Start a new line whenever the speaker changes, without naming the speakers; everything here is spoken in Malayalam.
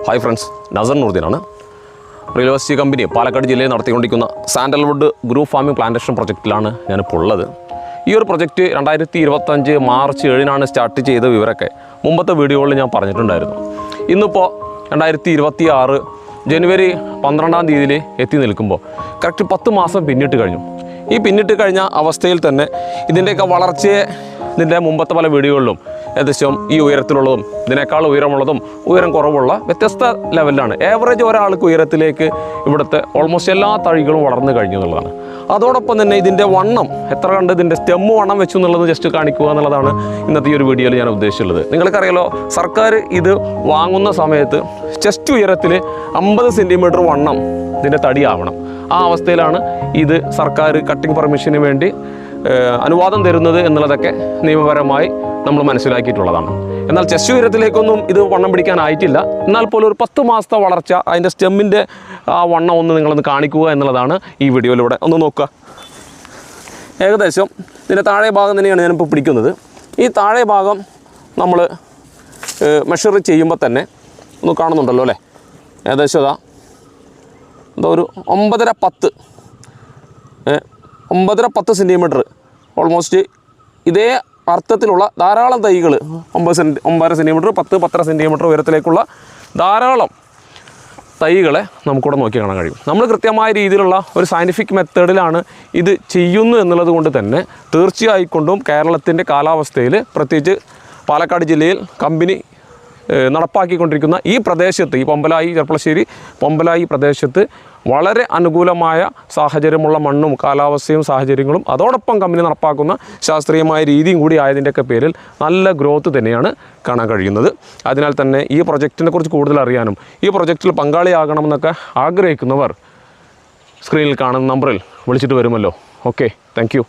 ഹായ് ഫ്രണ്ട്സ്, നസർ നൂർദീനാണ്. റിയൽ എസ്റ്റേറ്റ് കമ്പനി പാലക്കാട് ജില്ലയിൽ നടത്തിക്കൊണ്ടിരിക്കുന്ന സാൻഡൽവുഡ് ഗ്രൂപ്പ് ഫാമിംഗ് പ്ലാന്റേഷൻ പ്രൊജക്റ്റിലാണ് ഞാനിപ്പോൾ ഉള്ളത്. ഈ ഒരു പ്രൊജക്റ്റ് 2025 മാർച്ച് 7 സ്റ്റാർട്ട് ചെയ്ത വിവരമൊക്കെ മുമ്പത്തെ വീഡിയോകളിൽ ഞാൻ പറഞ്ഞിട്ടുണ്ടായിരുന്നു. ഇന്നിപ്പോൾ 2026 ജനുവരി 12 എത്തി നിൽക്കുമ്പോൾ കറക്റ്റ് 10 മാസം പിന്നിട്ട് കഴിഞ്ഞു. ഈ പിന്നിട്ട് കഴിഞ്ഞ അവസ്ഥയിൽ തന്നെ ഇതിൻ്റെയൊക്കെ വളർച്ചയെ ഇതിൻ്റെ മുമ്പത്തെ പല വീഡിയോകളിലും ഏകദേശം ഈ ഉയരത്തിലുള്ളതും ഇതിനേക്കാൾ ഉയരമുള്ളതും ഉയരം കുറവുള്ള വ്യത്യസ്ത ലെവലിലാണ്. ഏവറേജ് ഒരാൾക്ക് ഉയരത്തിലേക്ക് ഇവിടുത്തെ ഓൾമോസ്റ്റ് എല്ലാ തഴികളും വളർന്നു കഴിഞ്ഞു എന്നുള്ളതാണ്. അതോടൊപ്പം തന്നെ ഇതിൻ്റെ വണ്ണം എത്ര കണ്ട് ഇതിൻ്റെ സ്റ്റെമ്മ് വണ്ണം വെച്ചു എന്നുള്ളത് ജസ്റ്റ് കാണിക്കുക എന്നുള്ളതാണ് ഇന്നത്തെ ഈ ഒരു വീഡിയോയിൽ ഞാൻ ഉദ്ദേശിച്ചുള്ളത്. നിങ്ങൾക്കറിയാലോ, സർക്കാർ ഇത് വാങ്ങുന്ന സമയത്ത് ചെസ്റ്റ് ഉയരത്തിൽ 50 സെൻറ്റിമീറ്റർ വണ്ണം ഇതിൻ്റെ തടിയാവണം. ആ അവസ്ഥയിലാണ് ഇത് സർക്കാർ കട്ടിംഗ് പെർമിഷന് വേണ്ടി അനുവാദം തരുന്നത് എന്നുള്ളതൊക്കെ നിയമപരമായി നമ്മൾ മനസ്സിലാക്കിയിട്ടുള്ളതാണ്. എന്നാൽ ചെസ്റ്റ് ഉയരത്തിലേക്കൊന്നും ഇത് വണ്ണം പിടിക്കാനായിട്ടില്ല. എന്നാൽ പോലും ഒരു 10 മാസത്തെ വളർച്ച അതിൻ്റെ സ്റ്റെമ്മിൻ്റെ ആ വണ്ണം ഒന്ന് നിങ്ങളൊന്ന് കാണിക്കുക എന്നുള്ളതാണ് ഈ വീഡിയോയിലൂടെ. ഒന്ന് നോക്കുക. ഏകദേശം ഇതിൻ്റെ താഴെ ഭാഗം തന്നെയാണ് ഞാനിപ്പോൾ പിടിക്കുന്നത്. ഈ താഴെ ഭാഗം നമ്മൾ മെഷർ ചെയ്യുമ്പോൾ തന്നെ ഒന്ന് കാണുന്നുണ്ടല്ലോ അല്ലേ, ഏകദേശം എന്താ ഒരു 9.5 സെൻറ്റിമീറ്റർ ഓൾമോസ്റ്റ് ഇതേ അർത്ഥത്തിലുള്ള ധാരാളം തൈകൾ 9 സെൻറ്റിമീറ്റർ 10 സെൻറ്റിമീറ്റർ ഉയരത്തിലേക്കുള്ള ധാരാളം തൈകളെ നമുക്കിവിടെ നോക്കി കാണാൻ കഴിയും. നമ്മൾ കൃത്യമായ രീതിയിലുള്ള ഒരു സയൻറ്റിഫിക് മെത്തേഡിലാണ് ഇത് ചെയ്യുന്നു എന്നുള്ളത് കൊണ്ട് തന്നെ തീർച്ചയായിക്കൊണ്ടും കേരളത്തിൻ്റെ കാലാവസ്ഥയിൽ പ്രത്യേകിച്ച് പാലക്കാട് ജില്ലയിൽ കമ്പനി നടപ്പാക്കിക്കൊണ്ടിരിക്കുന്ന ഈ പ്രദേശത്ത്, ഈ പൊമ്പലായി ചെർപ്പളശ്ശേരി പൊമ്പലായി പ്രദേശത്ത് വളരെ അനുകൂലമായ സാഹചര്യമുള്ള മണ്ണും കാലാവസ്ഥയും സാഹചര്യങ്ങളും അതോടൊപ്പം കമ്പനി നടപ്പാക്കുന്ന ശാസ്ത്രീയമായ രീതിയും കൂടി ആയതിൻ്റെയൊക്കെ പേരിൽ നല്ല ഗ്രോത്ത് തന്നെയാണ് കാണാൻ കഴിയുന്നത്. അതിനാൽ തന്നെ ഈ പ്രൊജക്റ്റിനെ കുറിച്ച് കൂടുതൽ അറിയാനും ഈ പ്രൊജക്റ്റിൽ പങ്കാളിയാകണമെന്നൊക്കെ ആഗ്രഹിക്കുന്നവർ സ്ക്രീനിൽ കാണുന്ന നമ്പറിൽ വിളിച്ചിട്ട് വരുമല്ലോ. Okay, thank you.